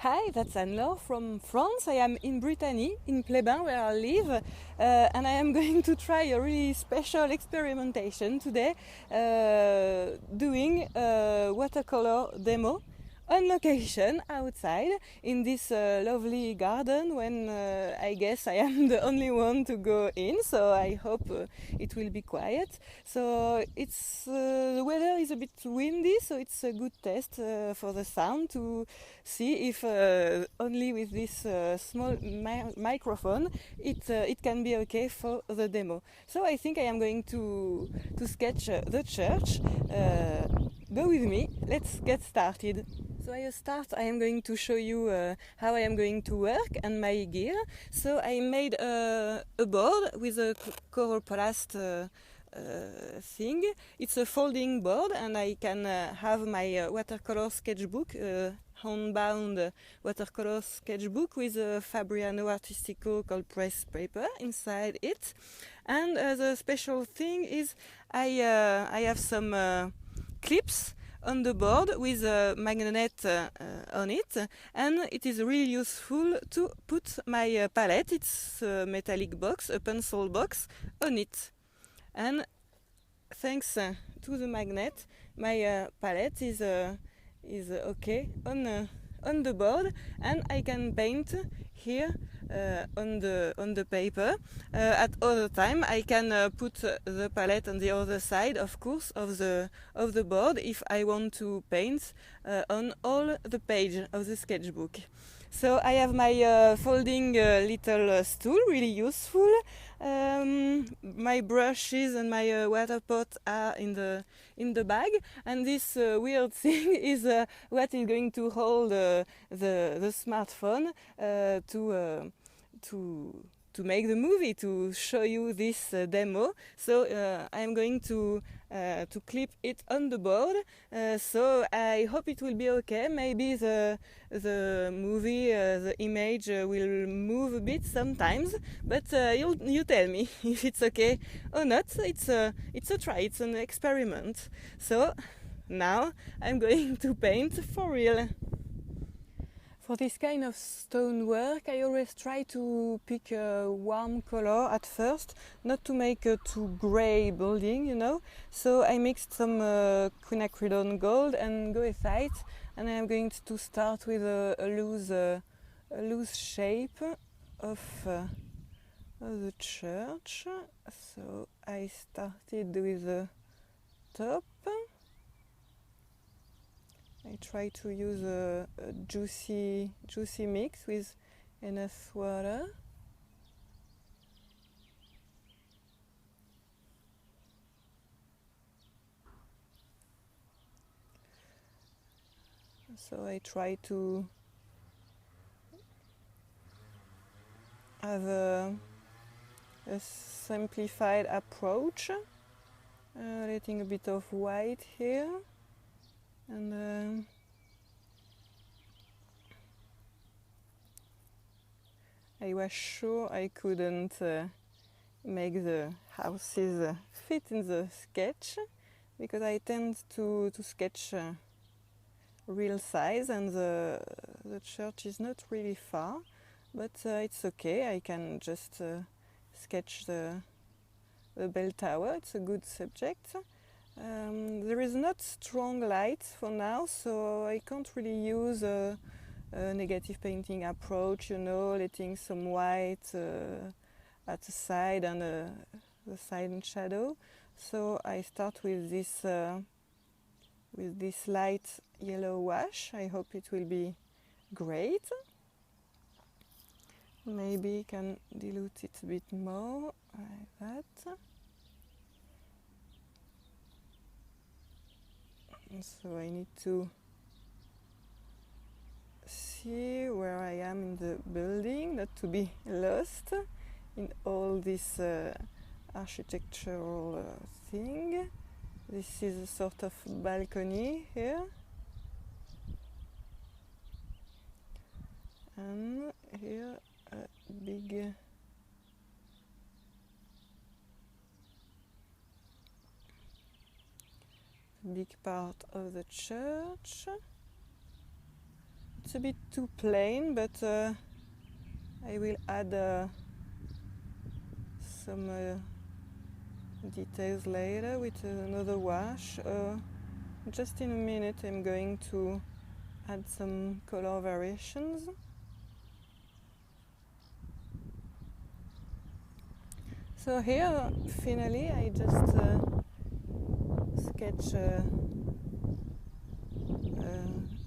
Hi, that's Anne-Laure from France. I am in Brittany, in Pleyben, where I live, and I am going to try a really special experimentation today, doing a watercolor demo on location outside in this lovely garden when I guess I am the only one to go in, so I hope it will be quiet. So the weather is a bit windy, so it's a good test for the sound to see if only with this small microphone it can be okay for the demo. So I think I am going to sketch the church. Go with me, let's get started. So I am going to show you how I am going to work and my gear. So I made a board with a coroplast thing. It's a folding board, and I can have my watercolor sketchbook, handbound watercolor sketchbook with a Fabriano Artistico called press paper inside it. And the special thing is I have some clips on the board with a magnet on it, and it is really useful to put my palette, it's a metallic box, a pencil box, on it. And thanks to the magnet, my palette is okay on the board, and I can paint here on the paper. At other time, I can put the palette on the other side, of course, of the board if I want to paint on all the page of the sketchbook. So I have my folding little stool, really useful. My brushes and my water pot are in the bag, and this weird thing is what is going to hold the smartphone to make the movie, to show you this demo. So I am going to clip it on the board. So I hope it will be okay. Maybe the movie, the image will move a bit sometimes, but you tell me if it's okay or not. It's a try. It's an experiment. So now I'm going to paint for real. For this kind of stonework, I always try to pick a warm color at first, not to make a too grey building, you know. So I mixed some quinacridone gold and goethite, and I am going to start with a loose shape of the church. So I started with the top. I try to use a juicy mix with enough water. So I try to have a simplified approach, letting a bit of white here. And I was sure I couldn't make the houses fit in the sketch, because I tend to sketch real size, and the church is not really far, but it's okay. I can just sketch the bell tower. It's a good subject. There is not strong light for now, so I can't really use a negative painting approach, you know, letting some white at the side and the side in shadow. So I start with this light yellow wash. I hope it will be great. Maybe can dilute it a bit more, like that. So I need to see where I am in the building, not to be lost in all this architectural thing. This is a sort of balcony here, and here a big part of the church. it's a bit too plain, but I will add some details later with another wash. Just in a minute I'm going to add some color variations. So here, finally, I just sketch a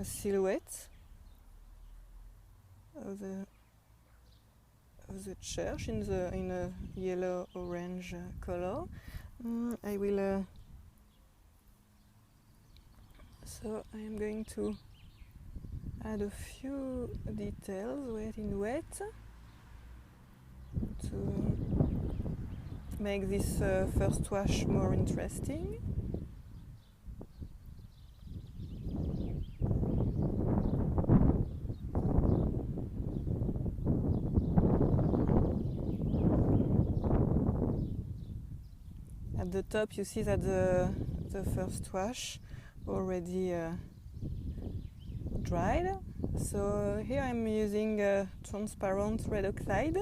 silhouette of the church in a yellow-orange color. I will. So I am going to add a few details, wet in wet, to make this first wash more interesting. At the top you see that the first wash already dried. So here I'm using transparent red oxide.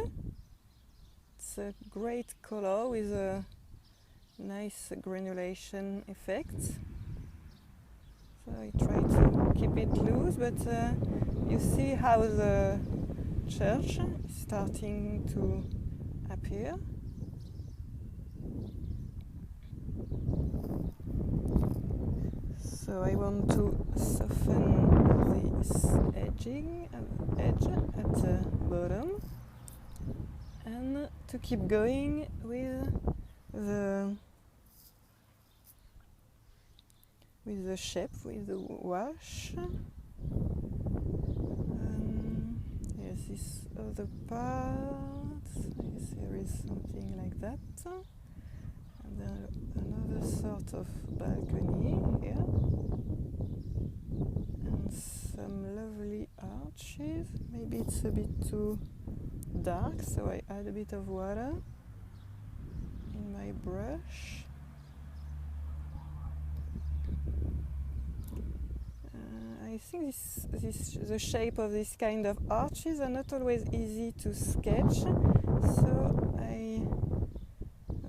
It's a great color with a nice granulation effect. So I try to keep it loose, but you see how the church is starting to appear. So I want to soften this edge at the bottom, and to keep going with the shape, with the wash. Yes, this other part, yes, there is something like that. And then another sort of balcony here. And some lovely arches. Maybe it's a bit too dark, so I add a bit of water in my brush. I think the shape of this kind of arches are not always easy to sketch, so I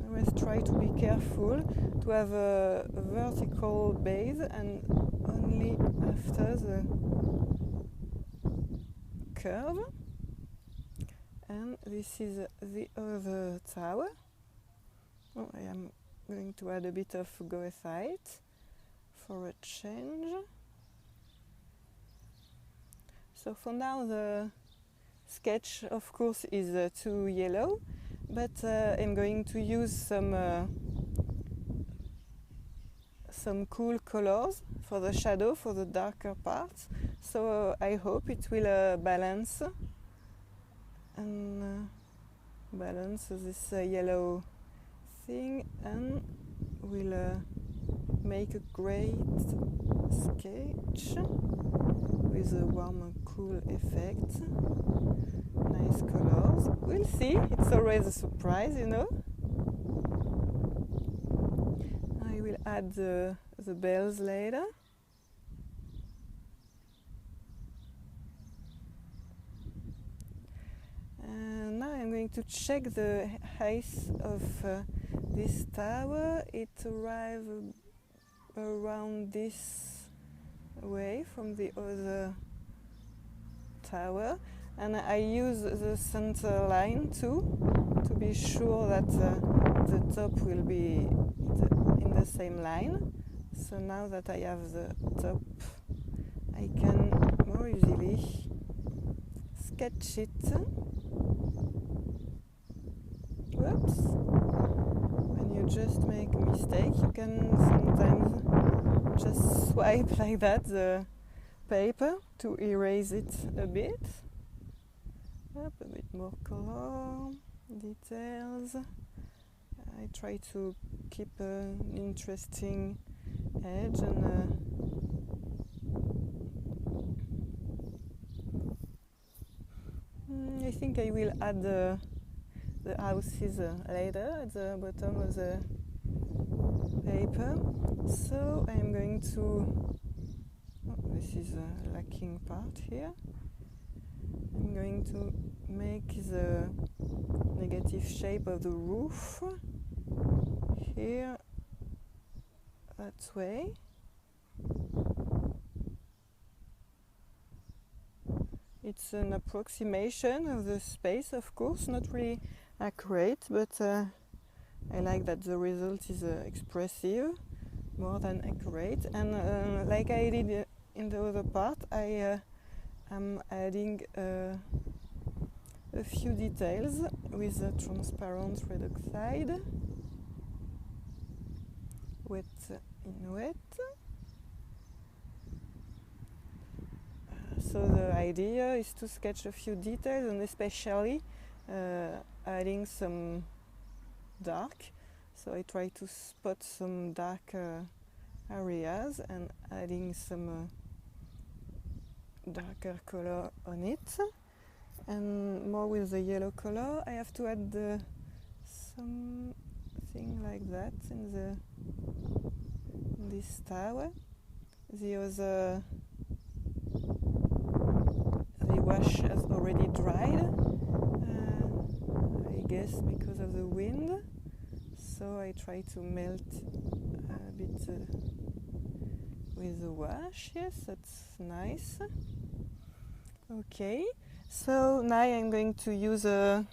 always try to be careful to have a vertical base and only after the curve. And this is the other tower. Oh, I am going to add a bit of goethite for a change. So for now the sketch of course is too yellow, but I'm going to use some cool colors for the shadow, for the darker parts. So I hope it will balance this yellow thing, and will make a great sketch with a warm and cool effect. Nice colors. We'll see. It's always a surprise, you know. I will add the bells later. And now I'm going to check the height of this tower. It arrives around this way from the other tower, and I use the center line too to be sure that the top will be in the same line. So now that I have the top, I can more easily sketch it. Whoops! When you just make a mistake, you can sometimes just swipe like that the paper to erase it a bit. Up, a bit more color, details. I try to keep an interesting edge, and I think I will add the houses later at the bottom of the paper. So I'm going to... Oh, this is a lacking part here. I'm going to make the negative shape of the roof here, that way. It's an approximation of the space, of course, not really accurate, but I like that the result is expressive, more than accurate. And like I did in the other part, I am adding a few details with a transparent red oxide, wet in wet. So the idea is to sketch a few details, and especially adding some dark. So I try to spot some dark areas and adding some darker color on it. And more with the yellow color, I have to add something like that in this tower. The wash has already dried, I guess because of the wind, so I try to melt a bit with the wash. Yes, that's nice. Okay, so now I'm going to use a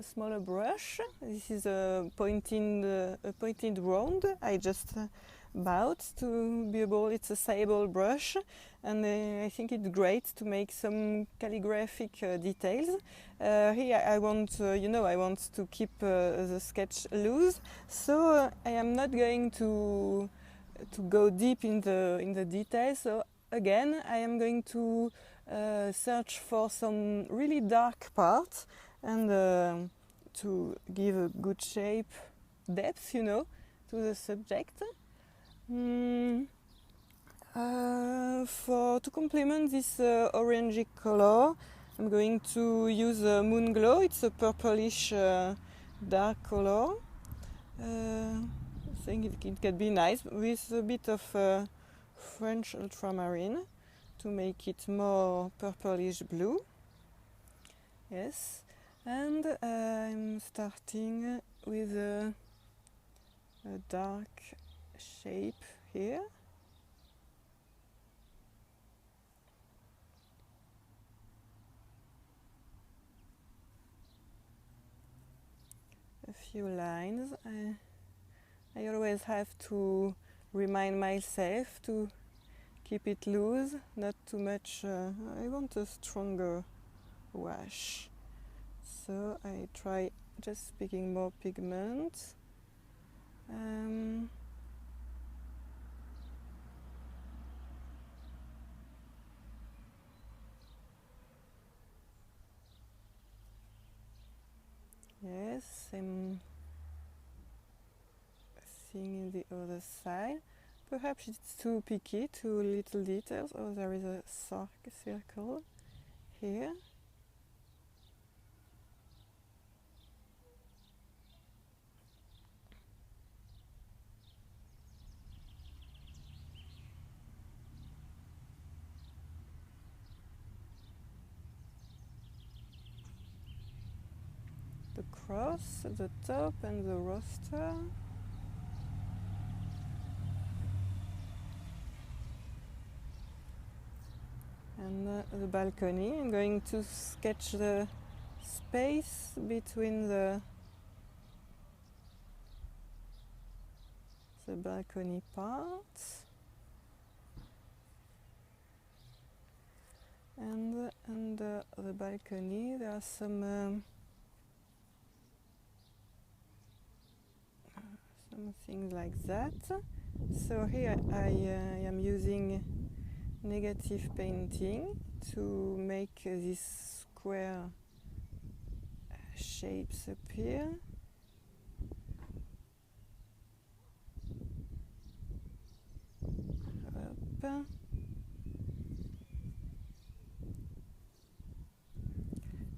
smaller brush. This is a pointed round I just bought to be able. It's a sable brush, and I think it's great to make some calligraphic details. Here I want, I want to keep the sketch loose, so I am not going to go deep in the details. So again, I am going to search for some really dark parts and to give a good shape, depth, to the subject. To complement this orangey color, I'm going to use Moon Glow. It's a purplish dark color. I think it can be nice with a bit of French ultramarine to make it more purplish blue. Yes, and I'm starting with a dark shape here. A few lines. I always have to remind myself to keep it loose, not too much. I want a stronger wash, so I try just picking more pigment. Yes, same thing in the other side. Perhaps it's too picky, too little details. Oh, there is a circle here. The cross at the top and the roster. And the balcony. I'm going to sketch the space between the balcony parts and under the balcony there are some things like that. So here I am using negative painting to make these square shapes appear. Up.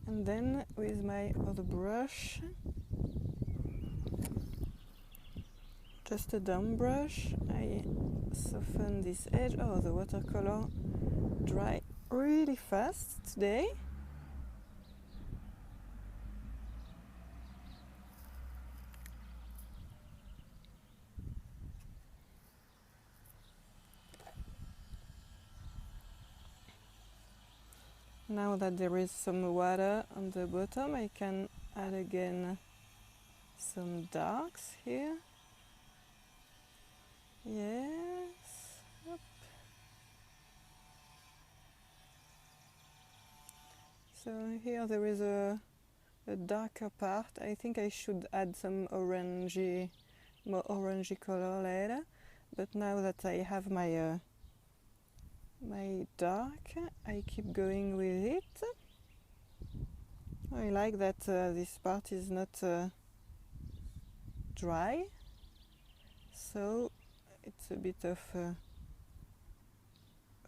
And then with my other brush, just a dumb brush, I soften this edge. Oh, the watercolor dry really fast today. Now that there is some water on the bottom, I can add again some darks here. Yes. Yep. So here there is a darker part. I think I should add some orangey, more orangey color later. But now that I have my my dark, I keep going with it. I like that this part is not dry, so it's a bit of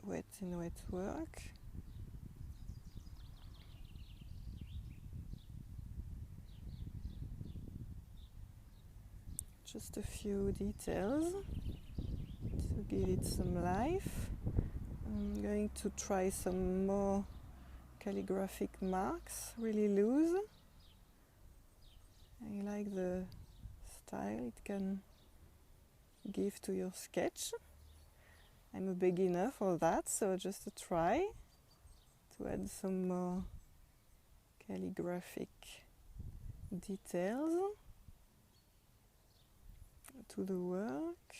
wet in wet work. Just a few details to give it some life. I'm going to try some more calligraphic marks, really loose. I like the style it can give to your sketch. I'm a beginner for that, so just a try to add some more calligraphic details to the work.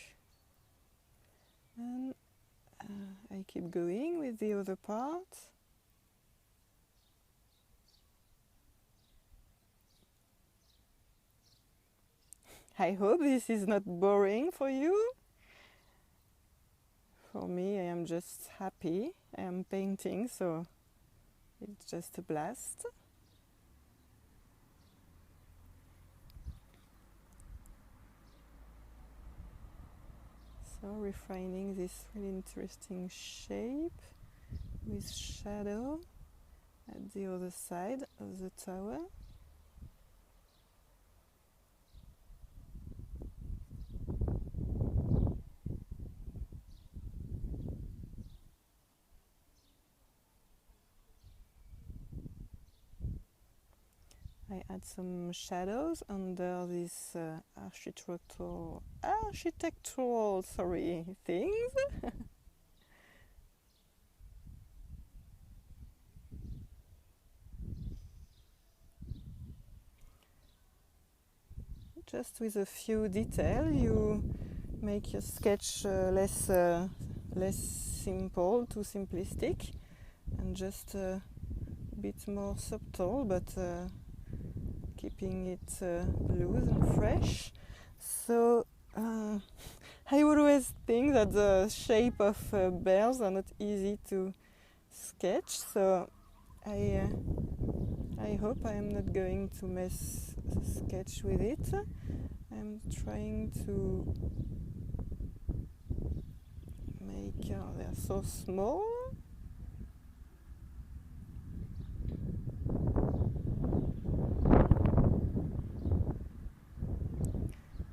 And I keep going with the other part. I hope this is not boring for you. For me, I am just happy. I am painting, so it's just a blast. So refining this really interesting shape with shadow at the other side of the tower. I add some shadows under these architectural things. Just with a few details, you make your sketch less simple, too simplistic, and just a bit more subtle, but keeping it loose and fresh. So I always think that the shape of bears are not easy to sketch, so I hope I am not going to mess the sketch with it. I'm trying to make, they're so small.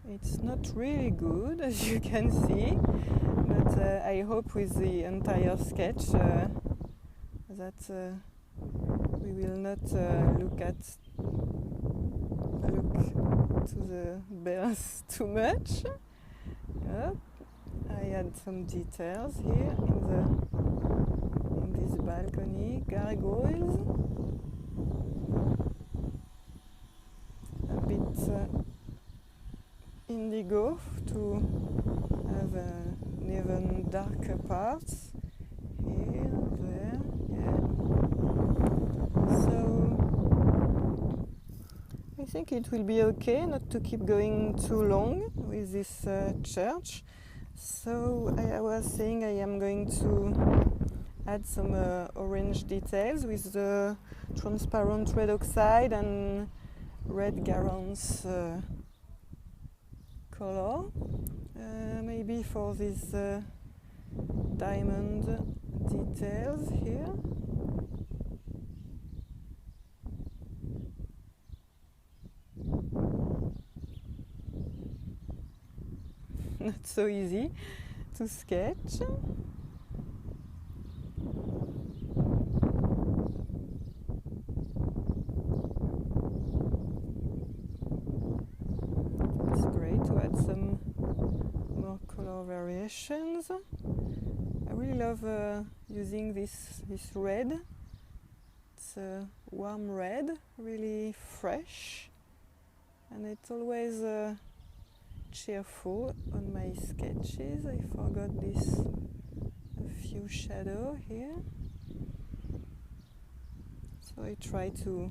It's not really good, as you can see, but I hope with the entire sketch that we will not look to the bears too much. Yep. I add some details here in this balcony, gargoyles, a bit indigo to have an even darker parts here, there, yeah. So I think it will be okay not to keep going too long with this church. So I was saying I am going to add some orange details with the transparent red oxide and red garance color, maybe for these diamond details here. Not so easy to sketch. It's great to add some more color variations. I really love using this red. It's a warm red, really fresh, and it's always cheerful on my sketches. I forgot a few shadows here, so I try to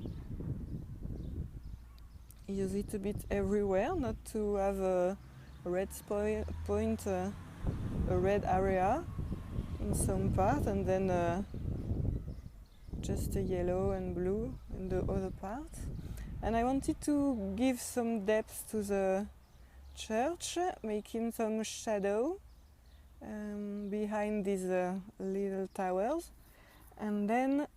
use it a bit everywhere, not to have a red point, a red area in some part, and then just a yellow and blue in the other part. And I wanted to give some depth to the church, making some shadow behind these little towers, and then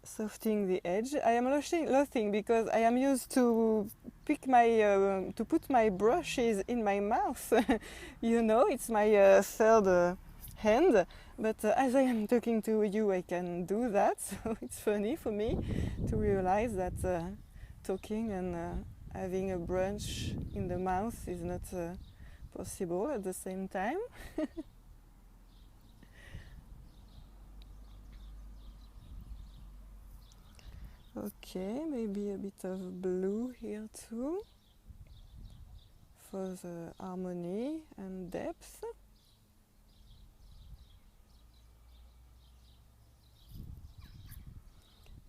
softening the edge. I am laughing because I am used to put my brushes in my mouth. You know, it's my third hand, but as I am talking to you, I can do that. So it's funny for me to realize that talking and having a brush in the mouth is not possible at the same time. Okay, maybe a bit of blue here too for the harmony and depth.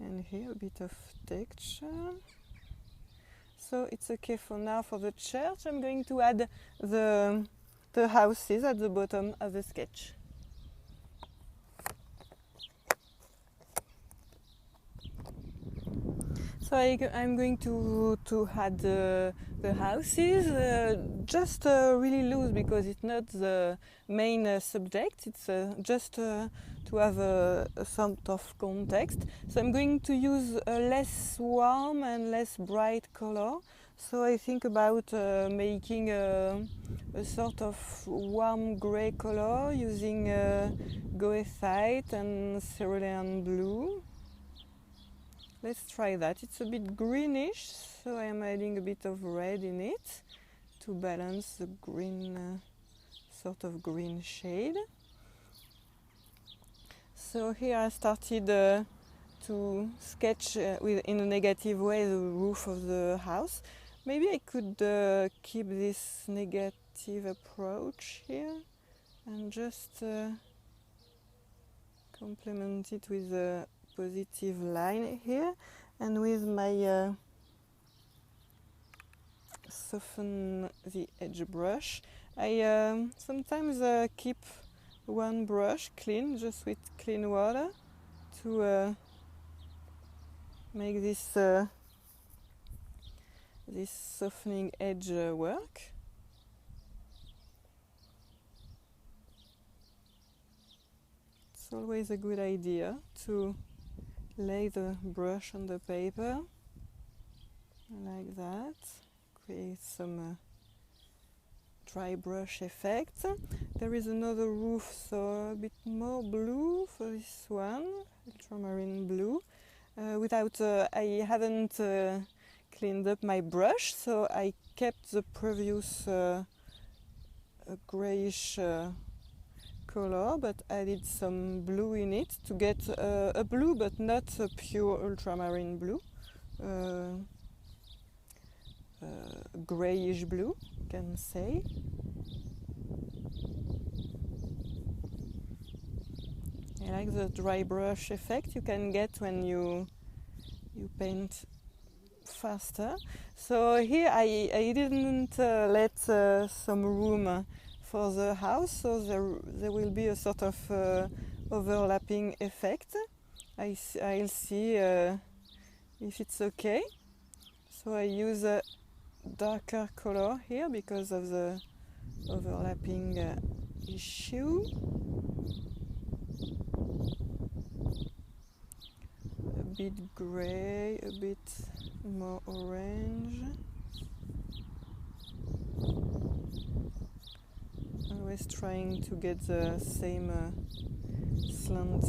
And here a bit of texture. So it's okay for now for the church. I'm going to add the houses at the bottom of the sketch. So I'm going to add the houses just really loose because it's not the main subject. It's just to have a sort of context. So I'm going to use a less warm and less bright color. So I think about making a sort of warm gray color using goethite and cerulean blue. Let's try that. It's a bit greenish, so I am adding a bit of red in it to balance the green, sort of green shade. So here I started to sketch in a negative way the roof of the house. Maybe I could keep this negative approach here and just complement it with a positive line here, and with my soften the edge brush. I sometimes keep one brush clean, just with clean water, to make this this softening edge work. It's always a good idea to lay the brush on the paper like that, create some dry brush effect. There is another roof, so a bit more blue for this one, ultramarine blue. I haven't cleaned up my brush, so I kept the previous grayish color, but added some blue in it to get a blue, but not a pure ultramarine blue, grayish blue, you can say. I like the dry brush effect you can get when you paint faster. So here I didn't let some room for the house, so there will be a sort of overlapping effect. I'll see if it's okay. So I use a darker color here because of the overlapping issue. A bit gray, a bit more orange. Always trying to get the same slant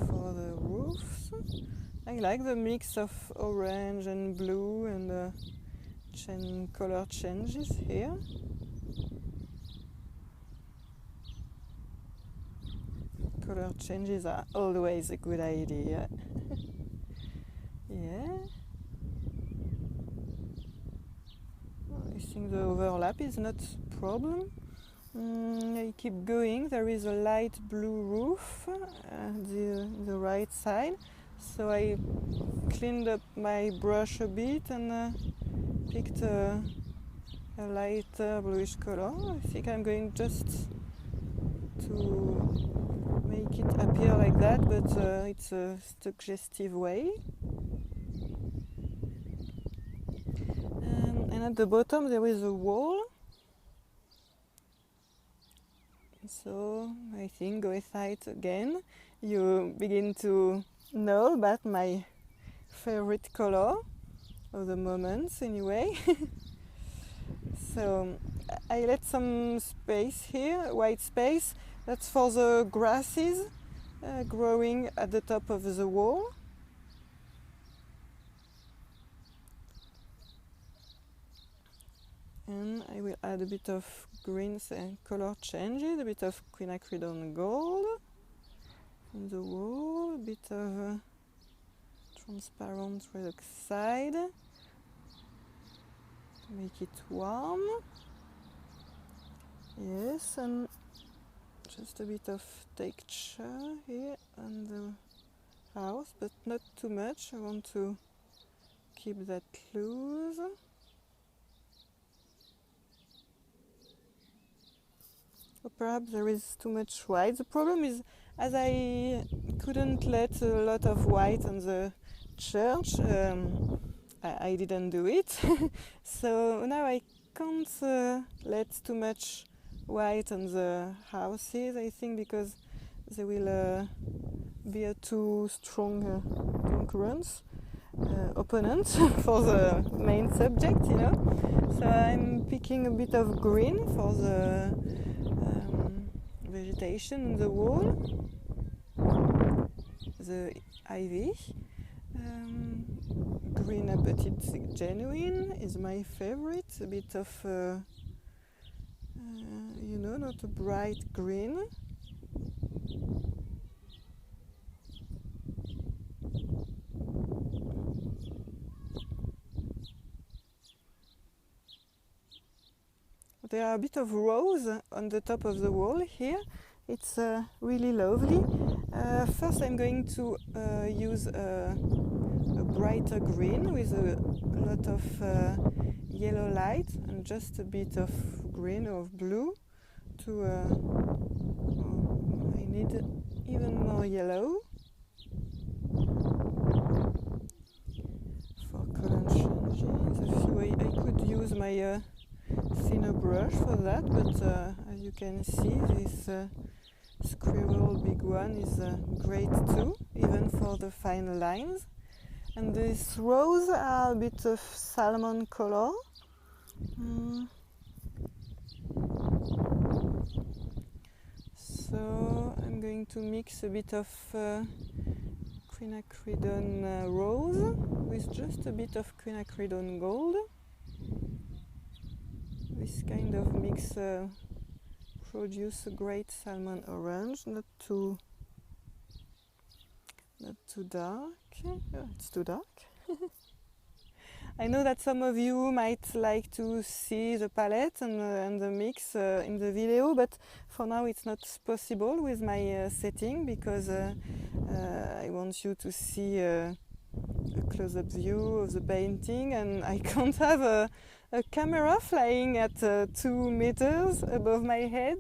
for the roofs. I like the mix of orange and blue and color changes here. Color changes are always a good idea. Yeah. I think the overlap is not a problem. I keep going. There is a light blue roof the right side, so I cleaned up my brush a bit and picked a lighter bluish color. I think I'm going just to make it appear like that, but it's a suggestive way. And at the bottom there is a wall. So I think graphite again, you begin to know about my favorite color of the moment anyway. So I let some space here, white space, that's for the grasses growing at the top of the wall. And I will add a bit of greens and color changes, a bit of quinacridone gold on the wall, a bit of transparent red oxide to make it warm. Yes, and just a bit of texture here on the house, but not too much. I want to keep that loose. Or perhaps there is too much white. The problem is, as I couldn't let a lot of white on the church, I didn't do it. So now I can't let too much white on the houses, I think, because there will be a too strong concurrence, opponent for the main subject, you know. So I'm picking a bit of green for the vegetation on the wall, the ivy. Green petit genuine is my favorite, a bit of, you know, not a bright green. There are a bit of rose on the top of the wall here. It's really lovely. First I'm going to use a brighter green with a lot of yellow light and just a bit of green or blue to I need even more yellow for color changes. I could use my thinner brush for that, but as you can see, this squirrel big one is great too, even for the fine lines. And these rose are a bit of salmon color. So I'm going to mix a bit of quinacridone rose with just a bit of quinacridone gold. This kind of mix produce a great salmon orange, not too dark. Oh, it's too dark. I know that some of you might like to see the palette and the mix in the video, but for now it's not possible with my setting, because I want you to see a close-up view of the painting, and I can't have a camera flying at 2 meters above my head,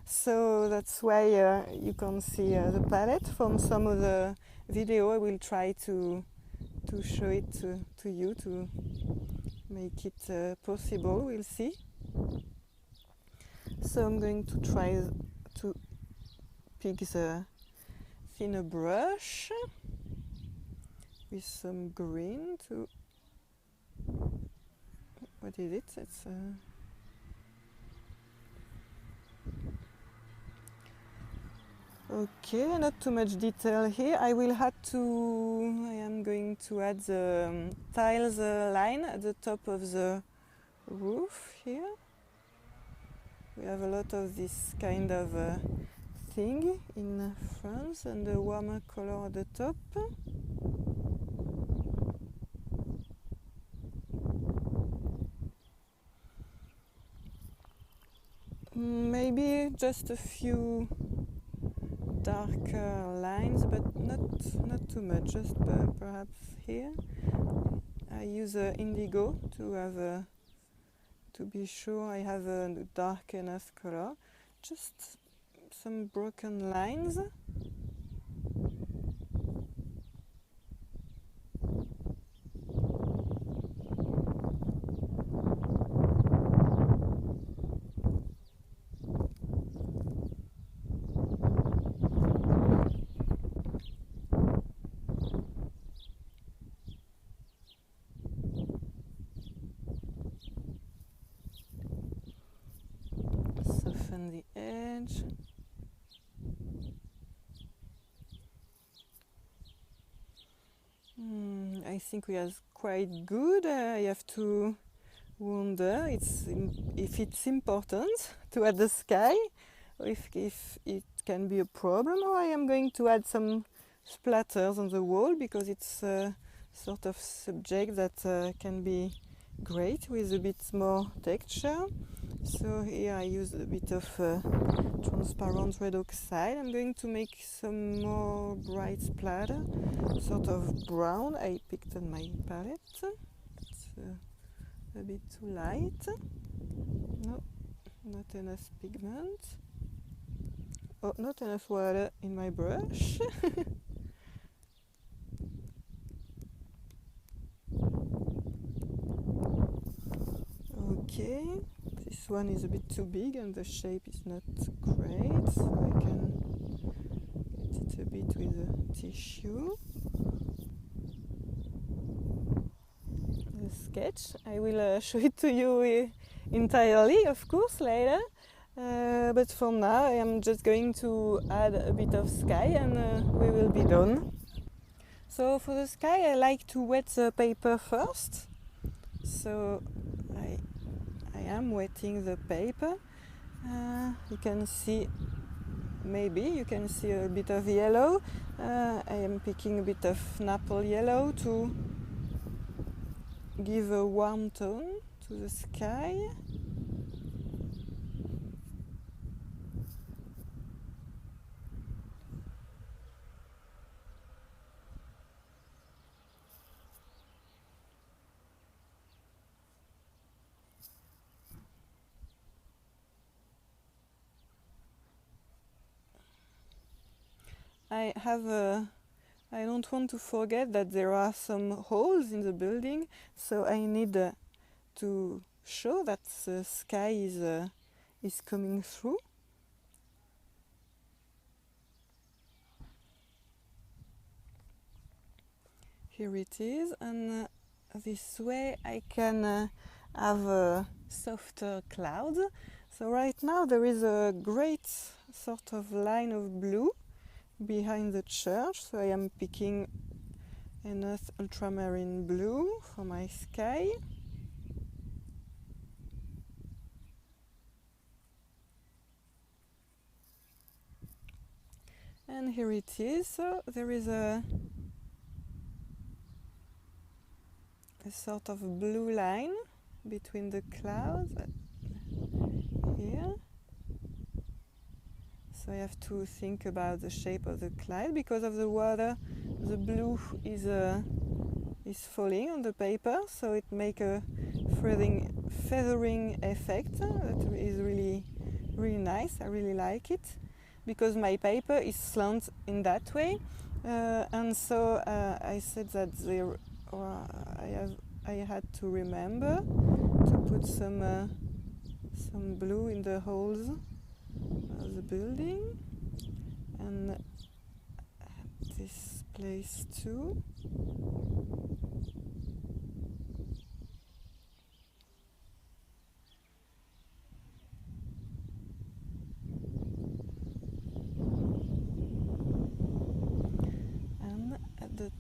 so that's why you can see the palette. From some of the video I will try to show it to you, to make it possible. We'll see. So I'm going to try to pick the thinner brush with some green to, what is it? It's Okay, not too much detail here. I am going to add the tiles line at the top of the roof here. We have a lot of this kind of thing in France, and the warmer color at the top. Maybe just a few darker lines, but not too much, just perhaps here. I use indigo to have to be sure I have a dark enough color. Just some broken lines. Soften the edge. I think we are quite good. I have to wonder if it's important to add the sky, or if it can be a problem, or I am going to add some splatters on the wall, because it's a sort of subject that can be great with a bit more texture. So here I use a bit of transparent red oxide. I'm going to make some more bright splatter, sort of brown I picked on my palette. It's a bit too light. No, not enough pigment. Oh, not enough water in my brush. Okay, this one is a bit too big and the shape is not great, so I can get it a bit with a tissue. The sketch, I will show it to you entirely, of course, later. But for now I am just going to add a bit of sky and we will be done. So for the sky I like to wet the paper first. So I am wetting the paper. You can see, maybe you can see a bit of yellow. I am picking a bit of apple yellow to give a warm tone to the sky. I don't want to forget that there are some holes in the building, so I need to show that the sky is coming through. Here it is, and this way I can have softer clouds. So right now there is a great sort of line of blue behind the church, so I am picking enough ultramarine blue for my sky. And here it is, so there is a sort of blue line between the clouds here. So I have to think about the shape of the cloud. Because of the water, the blue is falling on the paper, so it makes a feathering effect that is really nice. I really like it, because my paper is slant in that way, and so I said that I had to remember to put some blue in the holes of the building, and this place too.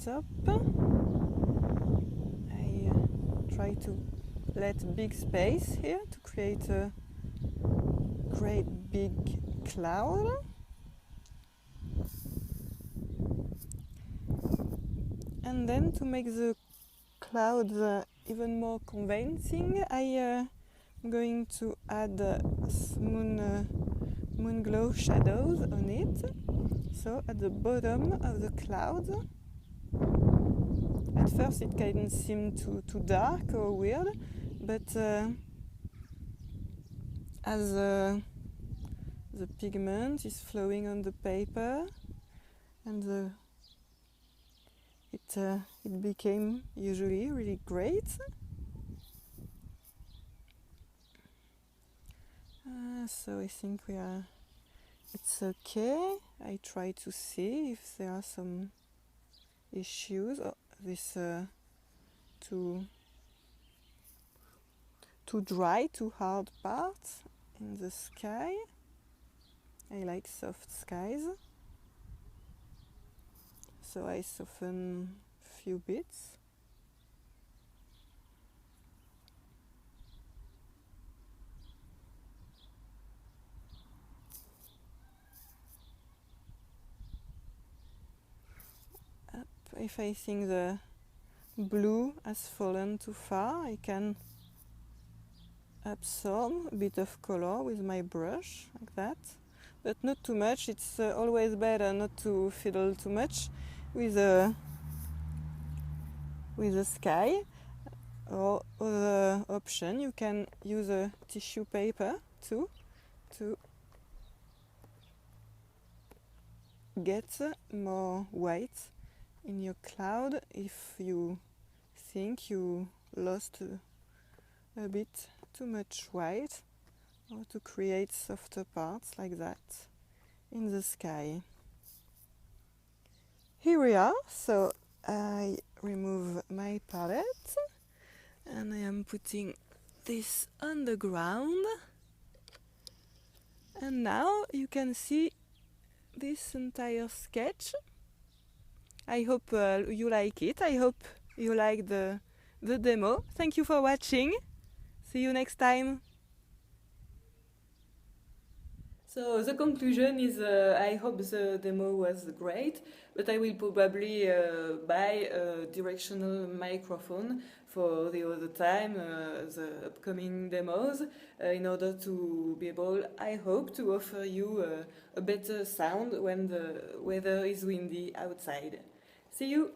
top. I try to let big space here to create a great big cloud. And then to make the clouds even more convincing, I am going to add moon glow shadows on it. So at the bottom of the clouds, at first it can seem too dark or weird, but as the pigment is flowing on the paper and it became usually really great. So I think it's okay. I try to see if there are some issues. Oh, this too dry, too hard part in the sky. I like soft skies. So I soften a few bits. If I think the blue has fallen too far, I can absorb a bit of color with my brush, like that. But not too much. It's always better not to fiddle too much with the sky. Or other option, you can use a tissue paper too to get more white in your cloud if you think you lost a bit too much white, or to create softer parts like that in the sky. Here we are. So I remove my palette and I am putting this on the ground, and now you can see this entire sketch. I hope you like it. I hope you like the demo. Thank you for watching. See you next time. So the conclusion is I hope the demo was great, but I will probably buy a directional microphone for the other time, the upcoming demos, in order to be able, I hope, to offer you a better sound when the weather is windy outside. See you!